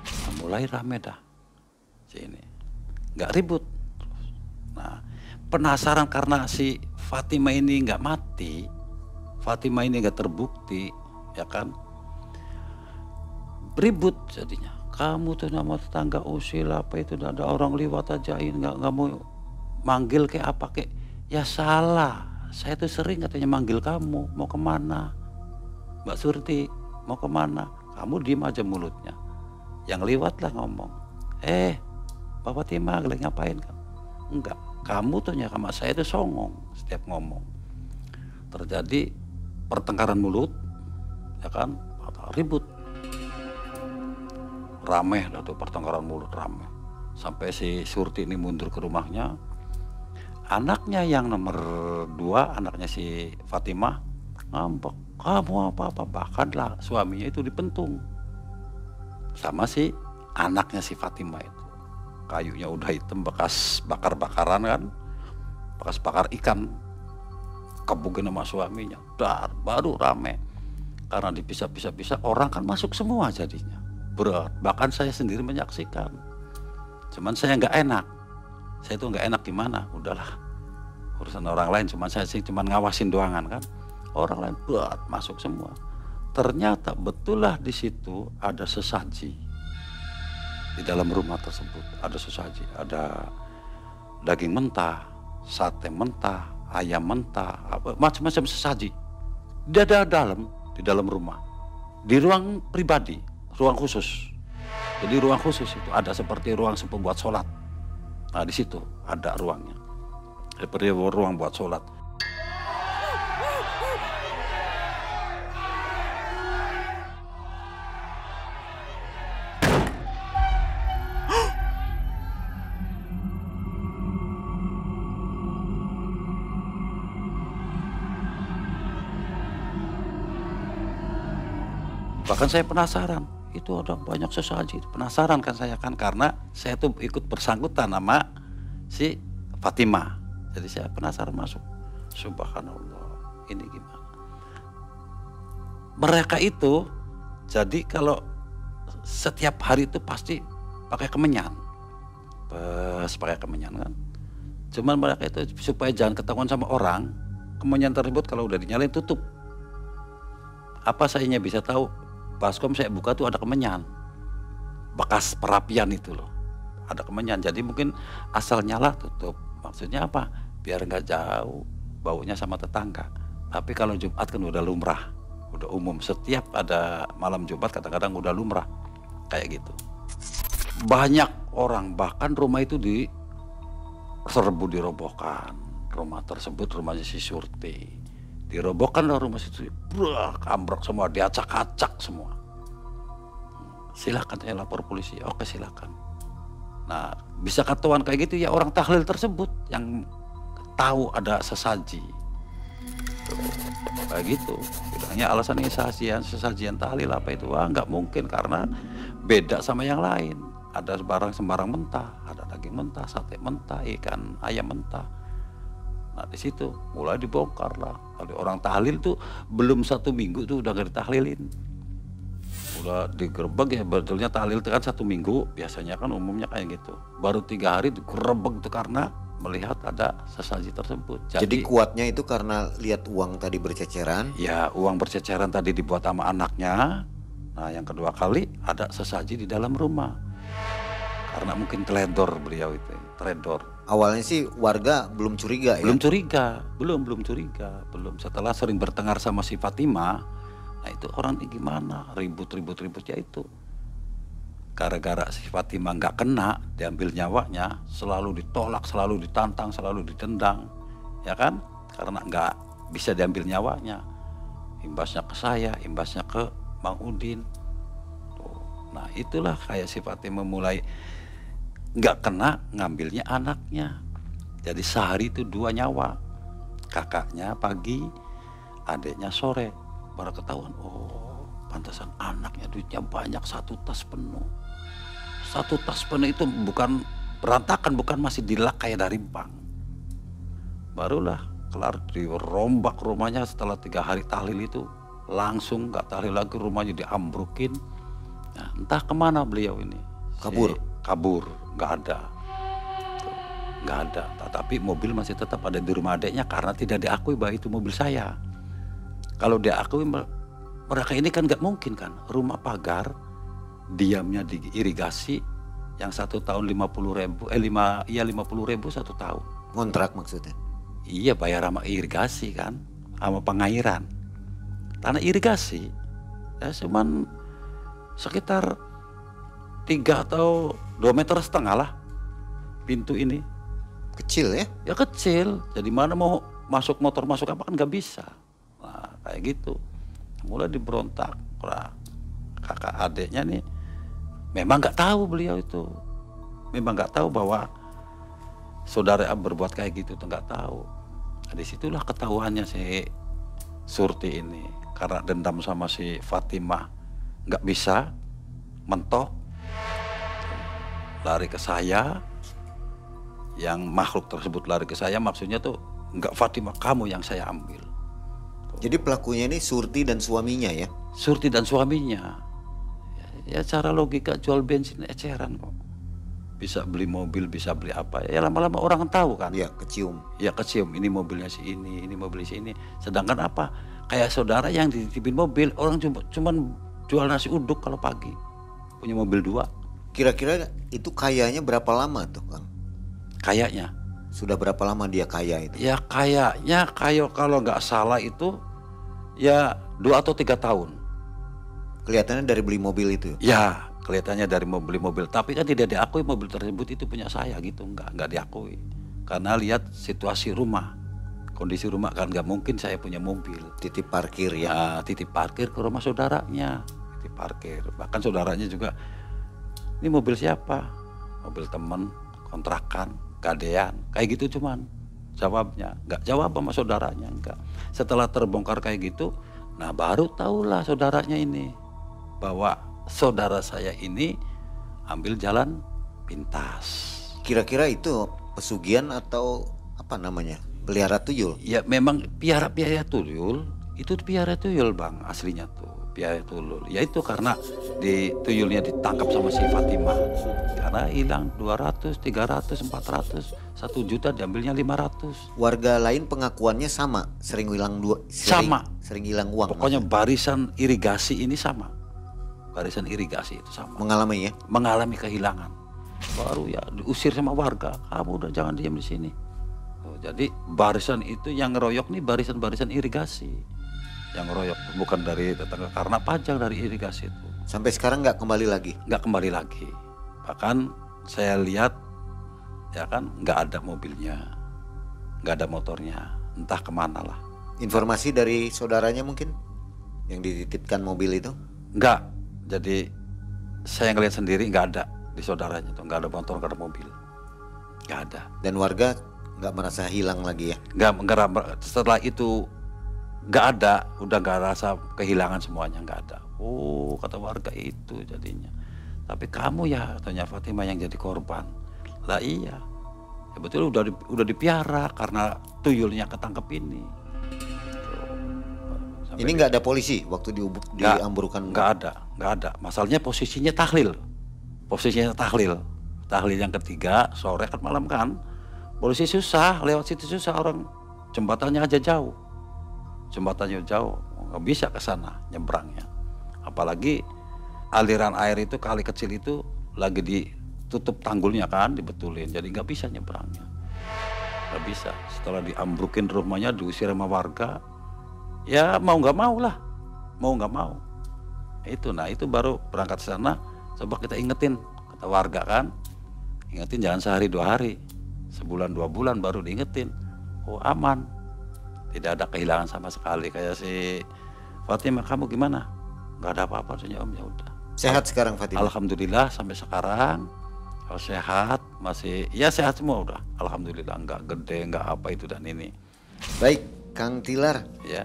Nah, mulai rame dah sini, nggak ribut. Nah, penasaran karena si Fatimah ini nggak mati, Fatimah ini nggak terbukti, ya kan? Ribut jadinya. Kamu tuh nama tetangga usil apa itu, ada orang liwat ajain, nggak mau manggil kayak apa kayak. Ya salah, saya tuh sering katanya manggil kamu, mau kemana? Mbak Surti, mau kemana? Kamu diem aja mulutnya. Yang liwat lah ngomong, Pak Fatimah lagi ngapain kamu? Enggak, kamu tuh sama saya tuh songong setiap ngomong. Terjadi pertengkaran mulut, ya kan, ribut. Rame dah tuh pertengkaran mulut, rame. Sampai si Surti ini mundur ke rumahnya. Anaknya yang nomor 2, anaknya si Fatimah, ngambek, kamu apa-apa. Bahkan lah suaminya itu dipentung sama si anaknya si Fatimah itu. Kayunya udah hitam bekas bakar-bakaran kan, bekas bakar ikan, kebukin sama suaminya. Baru rame. Karena dipisah-pisah orang kan masuk semua jadinya. Berat, bahkan saya sendiri menyaksikan. Cuman saya nggak enak. Saya tuh nggak enak gimana, udahlah urusan orang lain. Cuman saya sih cuman ngawasin doangan kan. Orang lain berat masuk semua. Ternyata betullah di situ ada sesaji. Di dalam rumah tersebut ada sesaji, ada daging mentah, sate mentah, ayam mentah, macam-macam sesaji. Di dalam rumah, di ruang pribadi, ruang khusus. Jadi ruang khusus itu ada seperti ruang buat sholat. Nah di situ ada ruangnya, seperti ruang buat sholat. Bahkan saya penasaran, itu ada banyak sesaji. Penasaran kan saya kan, karena saya tuh ikut bersangkutan sama si Fatimah. Jadi saya penasaran masuk. Subhanallah, ini gimana? Mereka itu, jadi kalau setiap hari itu pasti pakai kemenyan. Pakai kemenyan kan. Cuman mereka itu supaya jangan ketahuan sama orang, kemenyan tersebut kalau udah dinyalain tutup. Apa sayanya bisa tahu? Baskom saya buka tuh ada kemenyan, bekas perapian itu loh, ada kemenyan. Jadi mungkin asal nyala tutup. Maksudnya apa? Biar nggak jauh baunya sama tetangga. Tapi kalau Jumat kan udah lumrah, udah umum. Setiap ada malam Jumat kadang-kadang udah lumrah kayak gitu. Banyak orang, bahkan rumah itu diserbu, dirobohkan. Rumah tersebut rumahnya si Surti. Dirobohkan lah rumah situ, ambruk semua, diacak-acak semua. Silakan saya lapor polisi, oke silakan. Nah bisa ketahuan kayak gitu ya orang tahlil tersebut yang tahu ada sesaji. Kayak gitu, bilangnya alasannya sesajian tahlil apa itu? Wah nggak mungkin karena beda sama yang lain. Ada sembarang mentah, ada daging mentah, sate mentah, ikan ayam mentah. Nah di situ mulai dibongkar lah. Kalau orang tahlil tuh belum 1 minggu tuh udah gak ditahlilin, udah digerebek ya. Betulnya tahlil itu kan 1 minggu biasanya kan umumnya kayak gitu. Baru 3 hari digerebek tuh karena melihat ada sesaji tersebut. Jadi kuatnya itu karena lihat uang tadi berceceran. Ya uang berceceran tadi dibuat sama anaknya. Nah yang kedua kali ada sesaji di dalam rumah. Karena mungkin teledor beliau itu, teledor. Awalnya sih warga belum curiga ya? Belum curiga. Setelah sering bertengkar sama si Fatimah, nah itu orang ini gimana, ribut ya itu. Gara-gara si Fatimah nggak kena, diambil nyawanya, selalu ditolak, selalu ditantang, selalu ditendang, ya kan? Karena nggak bisa diambil nyawanya. Imbasnya ke saya, imbasnya ke Bang Udin. Tuh. Nah itulah kayak si Fatimah mulai nggak kena, ngambilnya anaknya. Jadi sehari itu 2 nyawa, kakaknya pagi, adiknya sore. Baru ketahuan, oh pantasan anaknya duitnya banyak, 1 tas penuh. satu tas penuh itu bukan berantakan, bukan masih dilak kayak dari bank. Barulah kelar dirombak rumahnya setelah 3 hari tahlil itu, langsung nggak tahlil lagi, rumahnya diambrukin. Nah, entah kemana beliau ini. Kabur, nggak ada. Nggak ada. Tapi mobil masih tetap ada di rumah adiknya karena tidak diakui bahwa itu mobil saya. Kalau diakui, mereka ini kan nggak mungkin kan, rumah pagar, diamnya diirigasi, yang 1 tahun 50.000, 50.000 1 tahun. Kontrak maksudnya? Iya, bayar sama irigasi kan, sama pengairan. Tanah irigasi, ya cuman sekitar 3 atau 2,5 meter lah pintu ini. Kecil ya? Ya kecil, jadi mana mau masuk motor masuk apa kan nggak bisa. Nah kayak gitu, mulai diberontak. Nah, kakak adiknya nih memang nggak tahu, beliau itu memang nggak tahu bahwa saudara berbuat kayak gitu, tuh nggak tahu. Nah, disitulah ketahuannya si Surti ini, karena dendam sama si Fatimah nggak bisa mentok, lari ke saya. Yang makhluk tersebut lari ke saya, maksudnya tuh nggak Fatimah, kamu yang saya ambil. Jadi pelakunya ini Surti dan suaminya ya? Surti dan suaminya. Ya cara logika jual bensin eceran kok. Bisa beli mobil, bisa beli apa. Ya lama-lama orang tahu kan. Iya, kecium. Ya kecium, ini mobilnya si ini mobil si ini. Sedangkan apa? Kayak saudara yang dititipin mobil, orang cuman jual nasi uduk kalau pagi. Punya mobil 2. Kira-kira itu kayanya berapa lama tuh Kang? Kayaknya. Sudah berapa lama dia kaya itu? Ya kayaknya kalau nggak salah itu ya 2 atau 3 tahun. Kelihatannya dari beli mobil itu? Ya kelihatannya dari beli mobil. Tapi kan tidak diakui mobil tersebut itu punya saya gitu. Nggak diakui. Karena lihat situasi rumah. Kondisi rumah kan nggak mungkin saya punya mobil. Titip parkir ya? Nah, titip parkir ke rumah saudaranya. Titip parkir. Bahkan saudaranya juga, ini mobil siapa? Mobil temen, kontrakan, gadean, kayak gitu cuman jawabnya. Nggak jawab sama saudaranya, enggak. Setelah terbongkar kayak gitu, nah baru tahulah saudaranya ini bahwa saudara saya ini ambil jalan pintas. Kira-kira itu pesugihan atau apa namanya? Pelihara tuyul? Ya memang piara tuyul, itu piara tuyul Bang, aslinya tuh. Piara tuyul. Ya itu karena tuyulnya ditangkap sama si Fatimah. Karena hilang 200, 300, 400, 1 juta diambilnya 500. Warga lain pengakuannya sama, sering hilang sering hilang uang. Pokoknya barisan irigasi ini sama. Barisan irigasi itu sama. Mengalami ya? Mengalami kehilangan. Baru ya diusir sama warga. Kamu udah jangan diam di sini. Jadi barisan itu yang ngeroyok nih barisan irigasi. Yang ngeroyok bukan dari tetangga, karena pajak dari irigasi itu. Sampai sekarang nggak kembali lagi? Nggak kembali lagi. Bahkan saya lihat ya kan nggak ada mobilnya, nggak ada motornya, entah kemana lah. Informasi dari saudaranya mungkin yang dititipkan mobil itu? Nggak. Jadi saya ngelihat sendiri nggak ada di saudaranya tuh, nggak ada motor, nggak ada mobil, nggak ada. Dan warga nggak merasa hilang lagi ya? Nggak, setelah itu nggak ada, udah nggak rasa kehilangan semuanya, nggak ada. Oh kata warga itu jadinya. Tapi kamu ya, tanya Fatimah, yang jadi korban. Lah iya, ya betul udah dipiara karena tuyulnya ketangkep ini. Ini nggak ada polisi waktu diamburkan? Nggak ada. Masalahnya posisinya tahlil. Tahlil yang ketiga sore kan, malam kan. Polisi susah, lewat situ susah, orang jembatannya aja jauh. Nggak bisa ke sana nyebrangnya. Apalagi aliran air itu, kali kecil itu lagi ditutup tanggulnya kan, dibetulin, jadi nggak bisa nyebrangnya. Nggak bisa. Setelah diambrukin rumahnya, diusir sama warga, ya mau nggak mau. Itu baru berangkat ke sana. Coba kita ingetin, kata warga kan, ingetin jangan sehari 2 hari, sebulan 2 bulan baru diingetin. Oh aman, tidak ada kehilangan sama sekali. Kayak si Fatimah, kamu gimana? Nggak ada apa-apa, soalnya Om, ya udah. Sehat sekarang Fatimah? Alhamdulillah sampai sekarang. Kalau sehat, masih ya sehat semua udah. Alhamdulillah, nggak gede, nggak apa itu dan ini. Baik, Kang Tilar. Ya.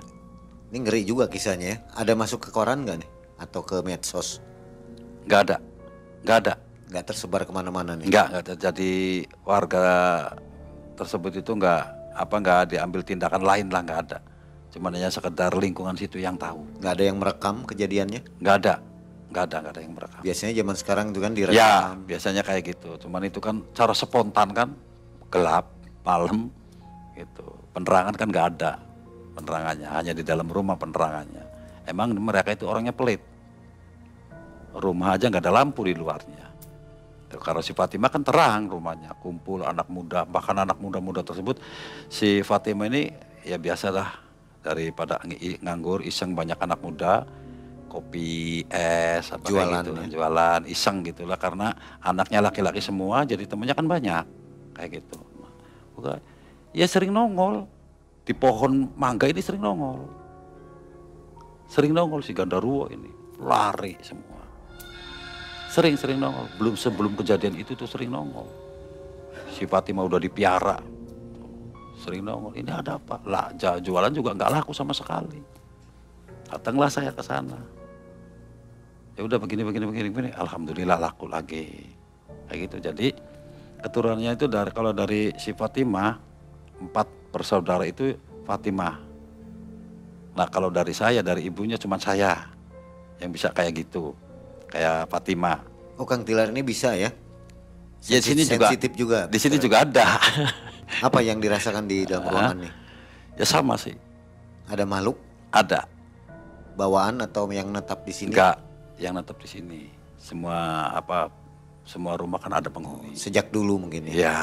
Ini ngeri juga kisahnya ya. Ada masuk ke koran nggak nih? Atau ke medsos? Nggak ada. Nggak tersebar kemana-mana nih? Enggak, jadi warga tersebut itu nggak diambil tindakan lain lah, nggak ada. Cuman hanya sekedar lingkungan situ yang tahu. Nggak ada yang merekam kejadiannya? Nggak ada yang merekam. Biasanya zaman sekarang itu kan direkam. Ya, biasanya kayak gitu. Cuman itu kan cara spontan kan, gelap, malam, gitu. Penerangan kan nggak ada, penerangannya hanya di dalam rumah penerangannya. Emang mereka itu orangnya pelit. Rumah aja nggak ada lampu di luarnya. Kalau si Fatimah kan terang rumahnya, kumpul anak muda, bahkan anak muda-muda tersebut, si Fatimah ini ya biasalah, daripada nganggur iseng banyak anak muda, kopi, es, apa Jualan, kayak gitu, ya. jualan iseng gitulah, karena anaknya laki-laki semua, jadi temennya kan banyak, kayak gitu. Bukan, ya sering nongol di pohon mangga ini, sering nongol si Gandaruo ini, lari semua. Sering nongol, sebelum kejadian itu tuh sering nongol. Si Fatimah udah dipiara, sering nongol. Ini ada apa? Lah, jualan juga nggak laku sama sekali. Datanglah saya ke sana. Ya udah begini. Alhamdulillah laku lagi. Kayak gitu. Jadi keturunannya itu kalau dari si Fatimah, 4 bersaudara itu Fatimah. Nah kalau dari saya, dari ibunya cuma saya yang bisa kayak gitu. Kayak Fatimah. Oh, Kang Tilar ini bisa ya? Ya di sini juga. Sensitif juga. Di sini juga ada. Apa yang dirasakan di dalam ruangan nih? Ya sama sih. Ada makhluk Ada. bawaan atau yang netap di sini? Enggak, yang tetap di sini. Semua rumah kan ada penghuni. Sejak dulu mungkin ya. Ya.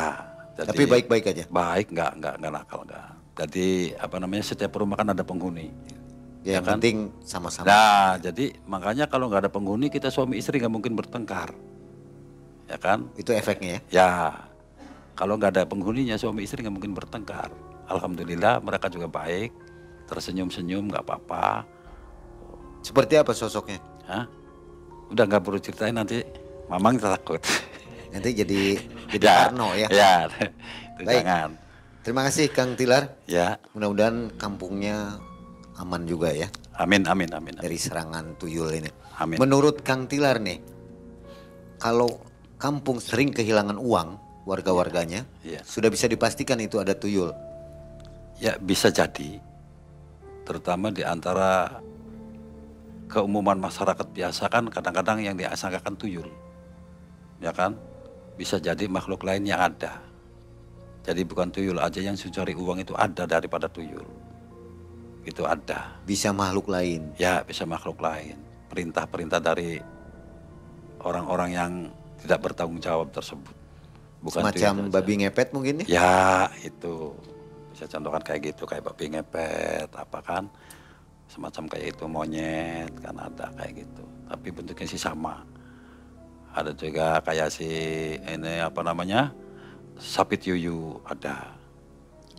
Jadi, Tapi baik-baik aja. Baik, enggak nakal enggak. Jadi setiap rumah kan ada penghuni. Ya, yang kan? penting sama-sama. Nah, jadi makanya kalau nggak ada penghuni, kita suami istri nggak mungkin bertengkar, ya kan? Itu efeknya ya? Ya, kalau nggak ada penghuninya, suami istri nggak mungkin bertengkar. Alhamdulillah mereka juga baik, tersenyum-senyum, nggak apa-apa. Seperti apa sosoknya? Hah? Udah nggak perlu ceritain, nanti mamang takut. Nanti jadi Ya, parno ya? Ya, itu Baik. jangan. Terima kasih Kang Tilar. Ya, Mudah-mudahan kampungnya aman juga ya amin. dari serangan tuyul ini. Amin. Menurut Kang Tilar nih, kalau kampung sering kehilangan uang warga-warganya, Iya. sudah bisa dipastikan itu ada tuyul. Ya bisa jadi, terutama di antara keumuman masyarakat biasa kan kadang-kadang yang disangkakan tuyul, ya kan? Bisa jadi makhluk lain yang ada. Jadi bukan tuyul aja yang mencari uang, itu ada daripada tuyul. Itu ada. Bisa makhluk lain. Ya bisa makhluk lain. Perintah-perintah dari orang-orang yang tidak bertanggung jawab tersebut. Bukan Semacam tuyul aja. babi ngepet mungkin ya? Ya itu bisa contohkan kayak gitu, kayak babi ngepet apa kan, semacam kayak itu, monyet kan ada kayak gitu, tapi bentuknya sih sama. Ada juga kayak si ini sapi tuyul ada.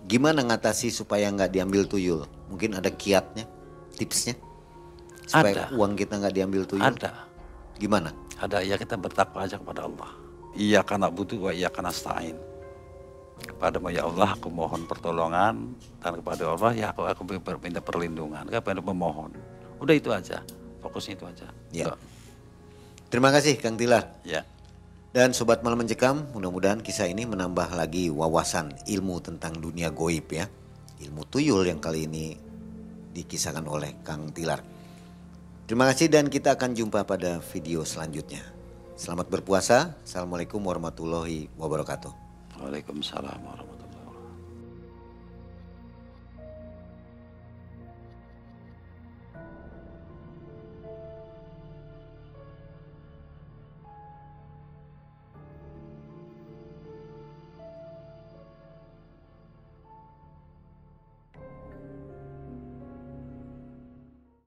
Gimana ngatasi supaya nggak diambil tuyul? Mungkin ada kiatnya, tipsnya supaya Ada. uang kita nggak diambil tuyul. Ada ya, kita bertakwa aja kepada Allah. Iyyaka na'budu wa iyyaka nasta'in. Kepadamu ya Allah aku mohon pertolongan, dan kepada Allah ya aku minta perlindungan, kepada memohon. Udah itu aja, fokusnya itu aja. Ya. Terima kasih Kang Tilar. Ya. Dan Sobat Malam Mencekam, mudah-mudahan kisah ini menambah lagi wawasan ilmu tentang dunia goib ya. Ilmu tuyul yang kali ini dikisahkan oleh Kang Tilar. Terima kasih dan kita akan jumpa pada video selanjutnya. Selamat berpuasa. Assalamualaikum warahmatullahi wabarakatuh. Waalaikumsalam warahmatullahi wabarakatuh.